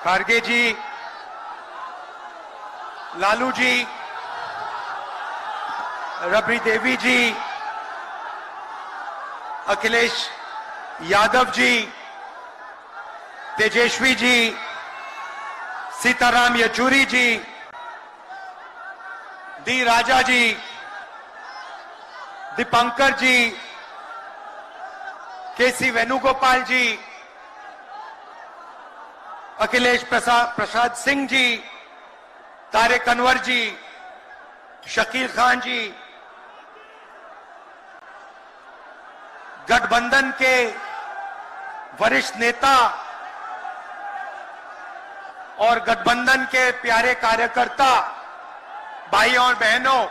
खारगे जी, लालू जी, रबड़ी देवी जी, अखिलेश यादव जी, तेजस्वी जी, सीताराम येचुरी जी, D राजा जी, दीपंकर जी, केसी वेणुगोपाल जी, अखिलेश प्रसाद सिंह जी, तारिक अनवर जी, शकील खान जी, गठबंधन के वरिष्ठ नेता और गठबंधन के प्यारे कार्यकर्ता भाइयों और बहनों,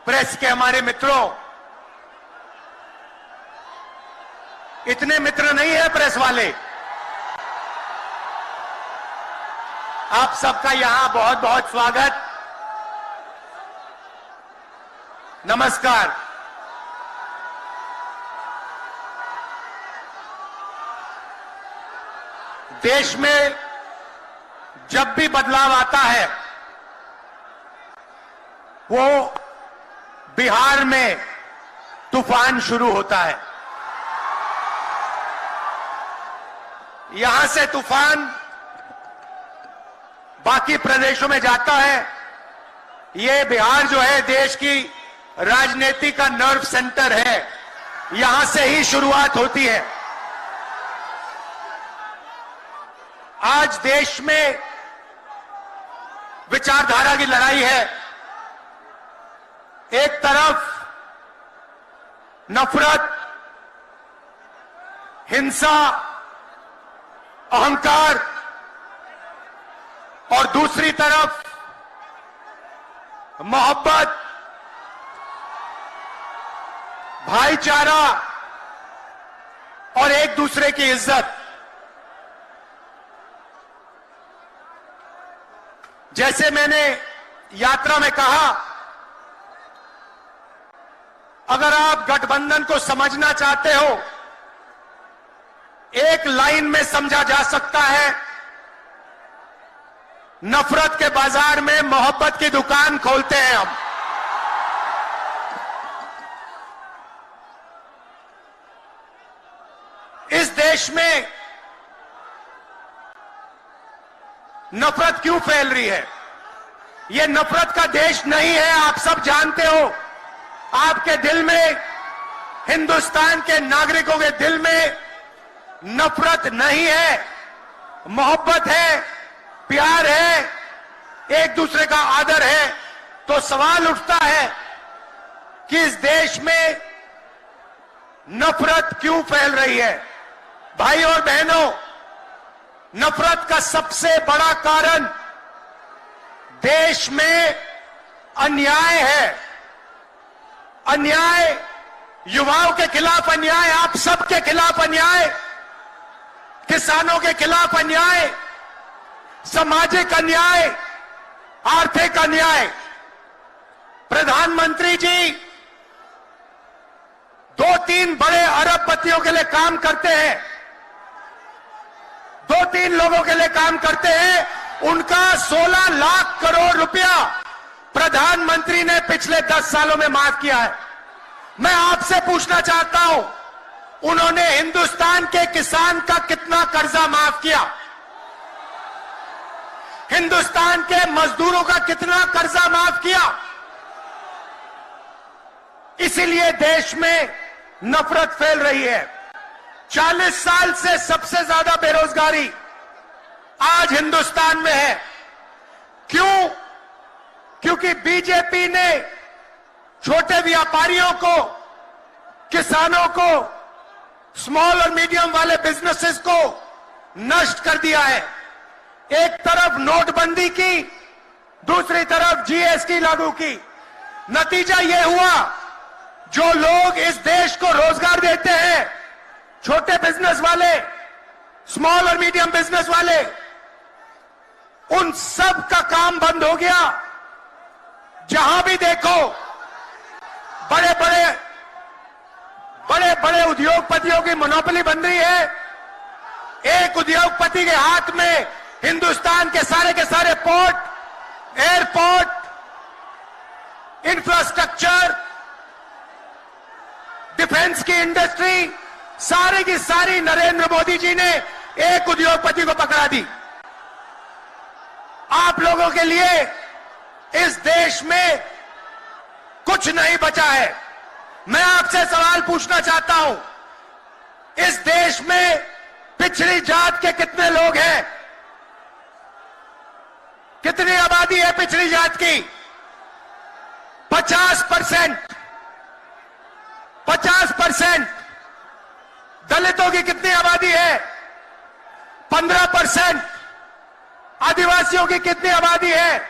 प्रेस के हमारे मित्रों, इतने मित्र नहीं है प्रेस वाले। आप सबका यहां बहुत बहुत स्वागत, नमस्कार। देश में जब भी बदलाव आता है वो बिहार में तूफान शुरू होता है। यहां से तूफान बाकी प्रदेशों में जाता है। ये बिहार जो है देश की राजनीति का नर्व सेंटर है, यहां से ही शुरुआत होती है। आज देश में विचारधारा की लड़ाई है। एक तरफ नफरत, हिंसा, अहंकार और दूसरी तरफ मोहब्बत, भाईचारा और एक दूसरे की इज्जत। जैसे मैंने यात्रा में कहा, अगर आप गठबंधन को समझना चाहते हो, एक लाइन में समझा जा सकता है, नफरत के बाजार में मोहब्बत की दुकान खोलते हैं हम। इस देश में नफरत क्यों फैल रही है? यह नफरत का देश नहीं है, आप सब जानते हो। आपके दिल में, हिंदुस्तान के नागरिकों के दिल में नफरत नहीं है, मोहब्बत है, प्यार है, एक दूसरे का आदर है। तो सवाल उठता है कि इस देश में नफरत क्यों फैल रही है? भाई और बहनों, नफरत का सबसे बड़ा कारण देश में अन्याय है। अन्याय, युवाओं के खिलाफ अन्याय, आप सबके खिलाफ अन्याय, किसानों के खिलाफ अन्याय, सामाजिक अन्याय, आर्थिक अन्याय। प्रधानमंत्री जी 2-3 बड़े अरबपतियों के लिए काम करते हैं, 2-3 लोगों के लिए काम करते हैं। उनका 16 लाख करोड़ रुपया प्रधानमंत्री ने पिछले 10 सालों में माफ किया है। मैं आपसे पूछना चाहता हूं, उन्होंने हिंदुस्तान के किसान का कितना कर्जा माफ किया? हिंदुस्तान के मजदूरों का कितना कर्जा माफ किया? इसीलिए देश में नफरत फैल रही है। 40 साल से सबसे ज्यादा बेरोजगारी आज हिंदुस्तान में है। क्यों? क्योंकि बीजेपी ने छोटे व्यापारियों को, किसानों को, स्मॉल और मीडियम वाले बिजनेसेस को नष्ट कर दिया है। एक तरफ नोटबंदी की, दूसरी तरफ जीएसटी लागू की। नतीजा यह हुआ, जो लोग इस देश को रोजगार देते हैं, छोटे बिजनेस वाले, स्मॉल और मीडियम बिजनेस वाले, उन सब का काम बंद हो गया। जहां भी देखो बड़े बड़े उद्योगपतियों की मोनोपोली बन रही है। एक उद्योगपति के हाथ में हिंदुस्तान के सारे पोर्ट, एयरपोर्ट, इंफ्रास्ट्रक्चर, डिफेंस की इंडस्ट्री, सारी की सारी नरेंद्र मोदी जी ने एक उद्योगपति को पकड़ा दी। आप लोगों के लिए इस देश में कुछ नहीं बचा है। मैं आपसे सवाल पूछना चाहता हूं, इस देश में पिछड़ी जात के कितने लोग हैं? कितनी आबादी है पिछड़ी जात की? 50%। 50%। दलितों की कितनी आबादी है? 15%। आदिवासियों की कितनी आबादी है?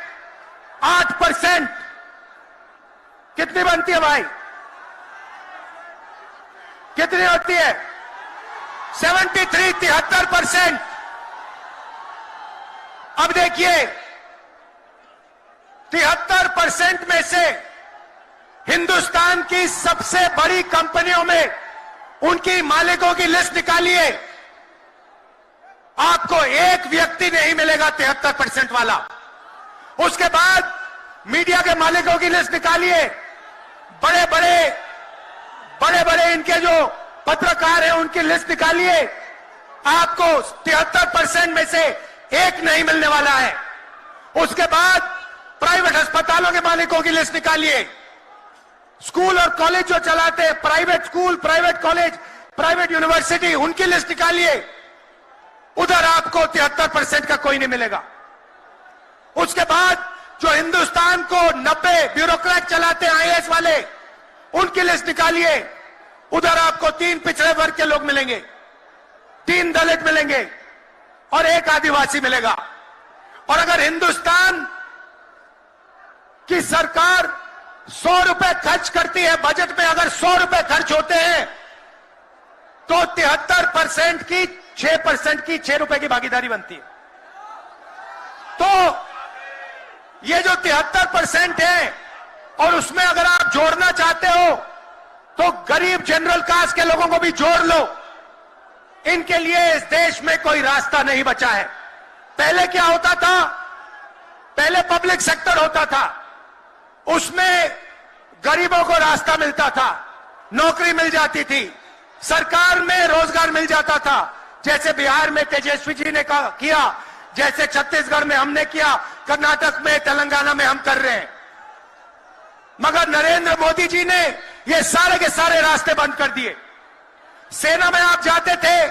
8%। कितनी बनती है भाई? कितनी होती है? 73% अब देखिए, 73% में से हिंदुस्तान की सबसे बड़ी कंपनियों में उनकी मालिकों की लिस्ट निकालिए, आपको एक व्यक्ति नहीं मिलेगा 73% वाला। उसके बाद मीडिया के मालिकों की लिस्ट निकालिए, बड़े बड़े इनके जो पत्रकार हैं उनकी लिस्ट निकालिए, आपको 73% में से एक नहीं मिलने वाला है। उसके बाद प्राइवेट अस्पतालों के मालिकों की लिस्ट निकालिए, स्कूल और कॉलेज जो चलाते हैं, private school, private college, private university, उनकी लिस्ट निकालिए, उधर आपको 73% का कोई नहीं मिलेगा। उसके बाद जो हिंदुस्तान को 90 ब्यूरोक्रेट चलाते हैं, आईएएस वाले, उनकी लिस्ट निकालिए, उधर आपको 3 पिछड़े वर्ग के लोग मिलेंगे, 3 दलित मिलेंगे और 1 आदिवासी मिलेगा। और अगर हिंदुस्तान की सरकार 100 रुपए खर्च करती है, बजट में अगर 100 रुपए खर्च होते हैं तो 73% की 6% की 6 रुपए की भागीदारी बनती है। तो ये जो 73% है, और उसमें अगर आप जोड़ना चाहते हो तो गरीब जनरल कास्ट के लोगों को भी जोड़ लो। इनके लिए इस देश में कोई रास्ता नहीं बचा है। पहले क्या होता था? पहले पब्लिक सेक्टर होता था, उसमें गरीबों को रास्ता मिलता था, नौकरी मिल जाती थी, सरकार में रोजगार मिल जाता था, जैसे बिहार में तेजस्वी जी ने किया, जैसे छत्तीसगढ़ में हमने किया, कर्नाटक में, तेलंगाना में हम कर रहे हैं। मगर नरेंद्र मोदी जी ने ये सारे के सारे रास्ते बंद कर दिए। सेना में आप जाते थे,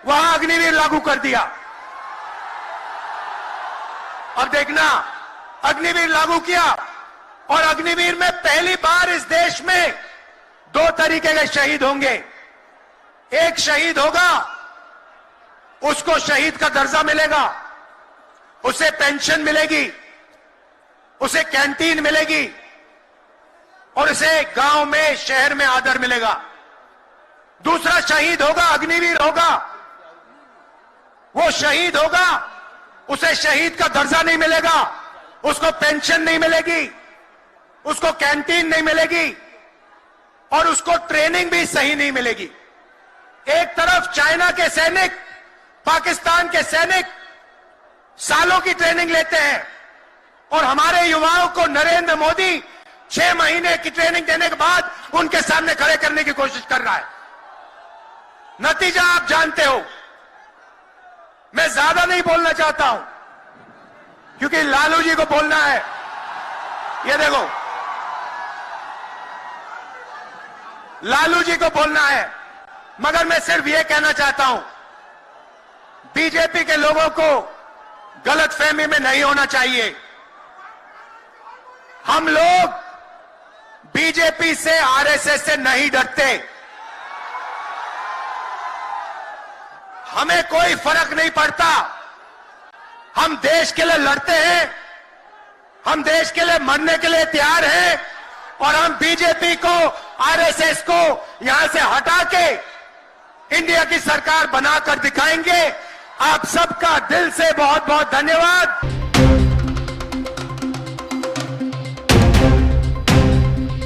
वहां अग्निवीर लागू कर दिया। अब देखना, अग्निवीर लागू किया, और अग्निवीर में पहली बार इस देश में 2 तरीके के शहीद होंगे। एक शहीद होगा, उसको शहीद का दर्जा मिलेगा, उसे पेंशन मिलेगी, उसे कैंटीन मिलेगी, और उसे गांव में, शहर में आदर मिलेगा। दूसरा शहीद होगा, अग्निवीर होगा, वो शहीद होगा, उसे शहीद का दर्जा नहीं मिलेगा, उसको पेंशन नहीं मिलेगी, उसको कैंटीन नहीं मिलेगी, और उसको ट्रेनिंग भी सही नहीं मिलेगी। एक तरफ चाइना के सैनिक, पाकिस्तान के सैनिक सालों की ट्रेनिंग लेते हैं, और हमारे युवाओं को नरेंद्र मोदी 6 महीने की ट्रेनिंग देने के बाद उनके सामने खड़े करने की कोशिश कर रहा है। नतीजा आप जानते हो। मैं ज्यादा नहीं बोलना चाहता हूं, क्योंकि लालू जी को बोलना है। ये देखो, लालू जी को बोलना है, मगर मैं सिर्फ ये कहना चाहता हूं, बीजेपी के लोगों को गलतफहमी में नहीं होना चाहिए। हम लोग बीजेपी से, आरएसएस से नहीं डरते। हमें कोई फर्क नहीं पड़ता। हम देश के लिए लड़ते हैं, हम देश के लिए मरने के लिए तैयार हैं, और हम बीजेपी को, आरएसएस को यहां से हटा के इंडिया की सरकार बनाकर दिखाएंगे। आप सबका दिल से बहुत बहुत धन्यवाद।